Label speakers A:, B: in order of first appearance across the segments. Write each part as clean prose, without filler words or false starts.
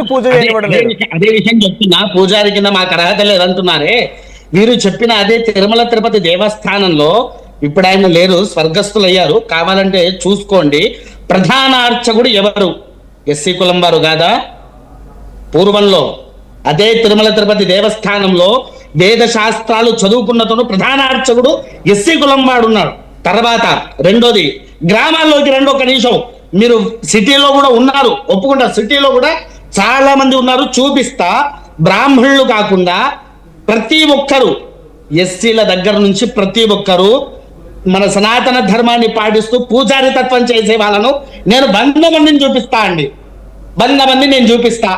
A: ఎందుకు పూజ చేయనివ్వడం లేదు?
B: అదే విషయం చెప్తున్నా, పూజారి కింద మాకు అర్హత లేదంటున్నారే. వీరు చెప్పిన అదే తిరుమల తిరుపతి దేవస్థానంలో ఇప్పుడు ఆయన లేరు, స్వర్గస్థులు అయ్యారు, కావాలంటే చూసుకోండి. ప్రధాన అర్చకుడు ఎవరు? ఎస్సీ కులం వారు కాదా? పూర్వంలో అదే తిరుమల తిరుపతి దేవస్థానంలో వేద శాస్త్రాలు చదువుకున్నతను ప్రధాన అర్చకుడు ఎస్సీ కులం వాడు ఉన్నాడు. తర్వాత రెండోది, గ్రామాల్లోకి రండి ఒక నిమిషం. మీరు సిటీలో కూడా ఉన్నారు, ఒప్పుకుంటారు, సిటీలో కూడా చాలా మంది ఉన్నారు, చూపిస్తా. బ్రాహ్మణులు కాకుండా ప్రతి ఒక్కరు, ఎస్సీల దగ్గర నుంచి ప్రతి ఒక్కరు మన సనాతన ధర్మాన్ని పాటిస్తూ పూజారి తత్వం చేసే వాళ్ళను నేను 100 మందిని చూపిస్తా అండి. 100 మంది నేను చూపిస్తా.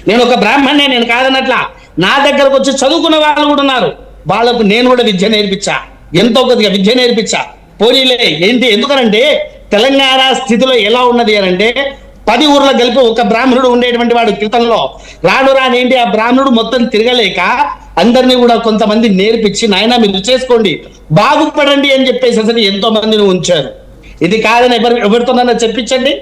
B: నేను ఒక బ్రాహ్మణ్ణే, నేను కాదన్నట్లా. నా దగ్గరకు వచ్చి చదువుకున్న వాళ్ళు కూడా ఉన్నారు, వాళ్ళకు నేను కూడా విద్య నేర్పించా, ఎంతో కొద్దిగా విద్య నేర్పించా. పోనీలే ఏంటి, ఎందుకనంటే తెలంగాణ స్థితిలో ఎలా ఉన్నది అనంటే 10 ఊర్లో కలిపి ఒక బ్రాహ్మణుడు ఉండేటువంటి వాడు క్రితంలో. రాను రానేంటి ఆ బ్రాహ్మణుడు మొత్తం తిరగలేక అందరినీ కూడా కొంతమంది నేర్పించి, నాయన మీరు చేసుకోండి, బాగుపడండి అని చెప్పేసి అసలు ఎంతో మందిని ఉంచారు. ఇది కాదని ఎవరితోనన్నా చెప్పించండి.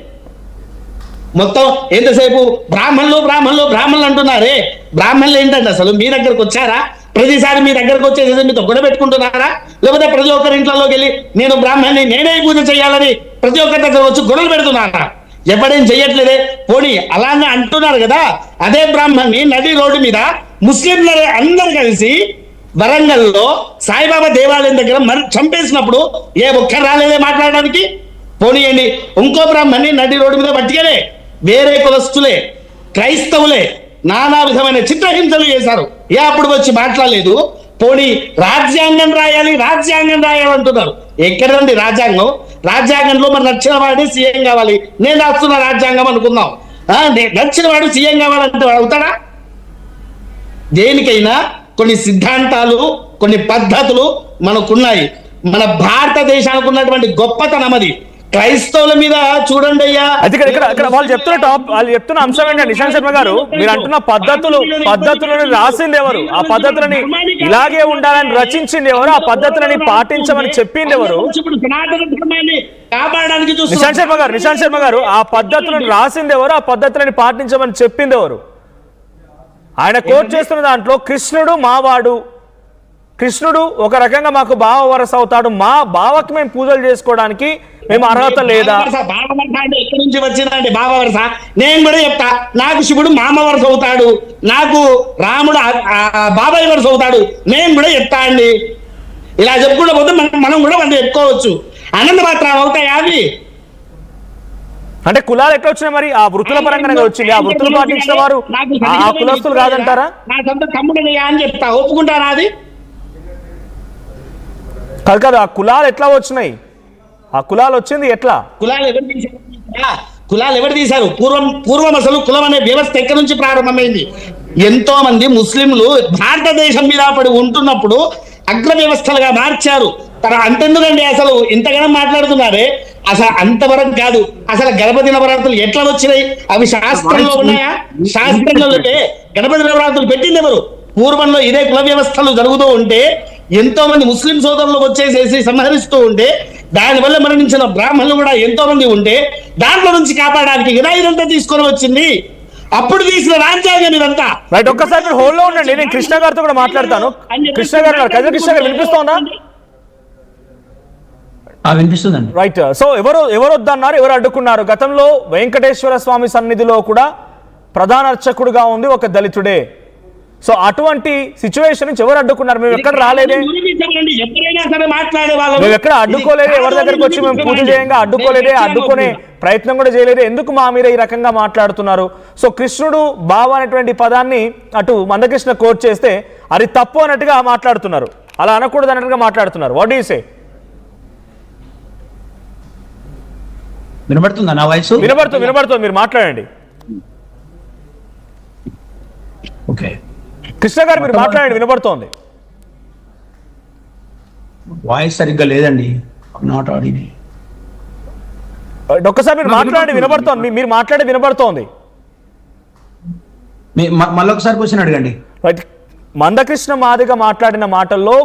B: మొత్తం ఎంతసేపు బ్రాహ్మణులు బ్రాహ్మణులు బ్రాహ్మణులు అంటున్నారే, బ్రాహ్మణులు ఏంటంటే అసలు మీ దగ్గరకు వచ్చారా? ప్రతిసారి మీ దగ్గరకు వచ్చేసి మీతో గొడవ పెట్టుకుంటున్నారా? లేకపోతే ప్రతి ఒక్కరి ఇంట్లోకి వెళ్ళి నేను బ్రాహ్మణ్ణి, నేనే పూజ చేయాలని ప్రతి ఒక్కరి దగ్గర వచ్చి గొడవలు పెడుతున్నారా? ఎప్పుడేం చెయ్యట్లేదే. పోనీ అలానే అంటున్నారు కదా, అదే బ్రాహ్మణ్ణి నడి రోడ్డు మీద ముస్లింలు అందరు కలిసి వరంగల్లో సాయిబాబా దేవాలయం దగ్గర మరి చంపేసినప్పుడు ఏ ఒక్కరు రాలేదే మాట్లాడడానికి? పోనీయండి, ఇంకో బ్రాహ్మణ్ణి నడి రోడ్డు మీద పట్టుకెళ్ళే వేరే కులస్తులే, క్రైస్తవులే నానా విధమైన చిత్రహింసలు చేశారు, ఏ అప్పుడు వచ్చి మాట్లాడలేదు? పోనీ రాజ్యాంగం రాయాలి రాజ్యాంగం రాయాలంటున్నారు. ఎక్కడండి రాజ్యాంగం? రాజ్యాంగంలో మరి నచ్చిన వాడే సీఎం కావాలి, నేను రాస్తున్న రాజ్యాంగం అనుకుందాం. నచ్చిన వాడు సీఎం కావాలంటే వాడు అవుతాడా? దేనికైనా కొన్ని సిద్ధాంతాలు, కొన్ని పద్ధతులు మనకున్నాయి. మన భారతదేశానికి ఉన్నటువంటి గొప్పతనం అది. క్రైస్తవుల మీద చూడండి అయ్యా,
A: ఇక్కడ వాళ్ళు చెప్తున్న అంశం ఏంటంటే, నిశాంత్ శర్మ గారు మీరు అంటున్న పద్ధతులను రాసింది ఎవరు? ఆ పద్ధతులని ఇలాగే ఉండాలని రచించింది ఎవరు? ఆ పద్ధతులని పాటించమని చెప్పింది ఎవరు? నిశాంత్ శర్మ గారు ఆ పద్ధతులను రాసింది ఎవరు? ఆ పద్ధతులని పాటించమని చెప్పింది ఎవరు? ఆయన కోట్ చేస్తున్న దాంట్లో కృష్ణుడు మావాడు, కృష్ణుడు ఒక రకంగా మాకు బావ వరస అవుతాడు, మా బావకి మేము పూజలు చేసుకోవడానికి మేము అర్హత లేదా?
B: ఎక్కడి నుంచి వచ్చిందండి బావ వరస? నేను కూడా చెప్తా, నాకు శివుడు మామ వరస అవుతాడు, నాకు రాముడు బాబాయ్ వరస అవుతాడు, నేను కూడా చెప్తా అండి. ఇలా చెప్పుకుంటూ పోతే మనం కూడా వాళ్ళు చెప్పుకోవచ్చు. ఆనంద మాత్రం అవుతాయా అవి?
A: అంటే కులాలు ఎట్లా వచ్చినాయి మరి? ఆ వృత్తుల పరంగా వచ్చింది, ఆ వృత్తులు పాటించిన వారు ఆ కులస్తులు కాదంటారా?
B: నా సొంత తమ్ముడయ్యా అని చెప్తా, ఒప్పుకుంటారా? అది
A: కాదు, ఆ కులాలు ఎట్లా వచ్చినాయి? ఆ కులాలు వచ్చింది ఎట్లా?
B: కులాలు ఎవరు తీశారు? పూర్వం అసలు కులం అనే వ్యవస్థ ఎక్కడి నుంచి ప్రారంభమైంది? ఎంతో మంది ముస్లింలు భారతదేశం మీద పడి ఉంటున్నప్పుడు అగ్ర వ్యవస్థలుగా మార్చారు. అంతెందుకండి, అసలు ఇంతగానో మాట్లాడుతున్నారే, అసలు అంతవరకు కాదు. అసలు గణపతి నవరాత్రులు ఎట్లా వచ్చినాయి? అవి శాస్త్రంలో ఉన్నాయా? శాస్త్రంలో గణపతి నవరాత్రులు పెట్టింది ఎవరు? పూర్వంలో ఇదే కుల వ్యవస్థలు జరుగుతూ ఉంటే ఎంతో మంది ముస్లిం సోదరులు వచ్చేసేసి సంహరిస్తూ ఉంటే, దానివల్ల మరణించిన బ్రాహ్మణులు కూడా ఎంతో మంది ఉంటే, దాంట్లో నుంచి కాపాడడానికి ఇదంతా తీసుకొని వచ్చింది. అప్పుడు తీసిన రాజ్యాంగం ఇదంతా.
A: రైట్, ఒక్కసారి మీరు హోల్డ్ లో ఉండండి, నేను కృష్ణ గారితో కూడా మాట్లాడతాను. కృష్ణ గారు వినిపిస్తోందా?
C: వినిపిస్తుందండి.
A: రైట్, సో ఎవరు వద్దన్నారు, ఎవరు అడ్డుకున్నారు? గతంలో వెంకటేశ్వర స్వామి సన్నిధిలో కూడా ప్రధాన అర్చకుడుగా ఉంది ఒక దళితుడే. సో అటువంటి సిచ్యువేషన్ నుంచి ఎవరు అడ్డుకున్నారు? మేము ఎక్కడ రాలేదే, మేము ఎక్కడ అడ్డుకోలేదే, ఎవరి దగ్గరకు వచ్చి మేము పూజ చేయంగా అడ్డుకోలేదే, అడ్డుకునే ప్రయత్నం కూడా చేయలేదే, ఎందుకు మా మీద ఈ రకంగా మాట్లాడుతున్నారు? సో కృష్ణుడు బావ అనేటువంటి పదాన్ని అటు మందకృష్ణ కోట్ చేస్తే అది తప్పు అన్నట్టుగా మాట్లాడుతున్నారు, అలా అనకూడదు అన్నట్టుగా మాట్లాడుతున్నారు. What do you say?
C: వినబడుతుందా నా వాయిస్?
A: వినబడుతుంది, మీరు మాట్లాడండి.
C: ఓకే,
A: కృష్ణ గారు మీరు మాట్లాడండి, వినబడుతోంది.
C: వాయిస్ సరిగ్గా లేదండి, నాట్ ఆడియో.
A: ఒక్కసారి మీరు మాట్లాడండి, వినబడుతోంది, మీరు మాట్లాడి వినబడుతోంది.
C: మళ్ళొకసారి క్వశ్చన్ అడగండి.
A: మందకృష్ణ మాదిగా మాట్లాడిన మాటల్లో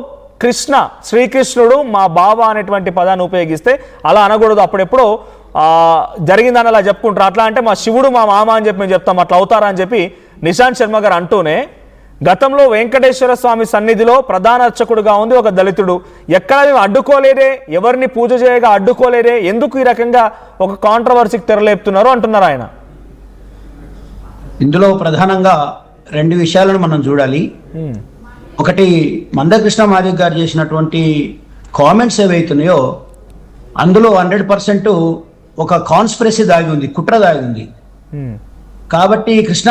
A: శ్రీకృష్ణుడు మా బావ అనేటువంటి పదాన్ని ఉపయోగిస్తే అలా అనకూడదు. అప్పుడెప్పుడో జరిగిందని అలా చెప్పుకుంటారు. అట్లా అంటే మా శివుడు మా మామ అని చెప్పి మేము చెప్తాం, అట్లా అవుతారా అని చెప్పి నిశాంత్ శర్మ గారు అంటూనే, గతంలో వెంకటేశ్వర స్వామి సన్నిధిలో ప్రధాన అర్చకుడుగా ఉంది ఒక దళితుడు, ఎక్కడ మేము అడ్డుకోలేదే, ఎవరిని పూజ చేయగా అడ్డుకోలేదే, ఎందుకు ఈ రకంగా ఒక కాంట్రవర్సీకి తెరలేపుతున్నారు అంటున్నారు ఆయన.
C: ఇందులో ప్రధానంగా 2 విషయాలను మనం చూడాలి. ఒకటి, మందకృష్ణ మాదిక్ గారు చేసినటువంటి కామెంట్స్ ఏవైతున్నాయో అందులో 100% ఒక కాన్స్పిరసీ దాగి ఉంది, కుట్ర దాగి ఉంది. కాబట్టి కృష్ణ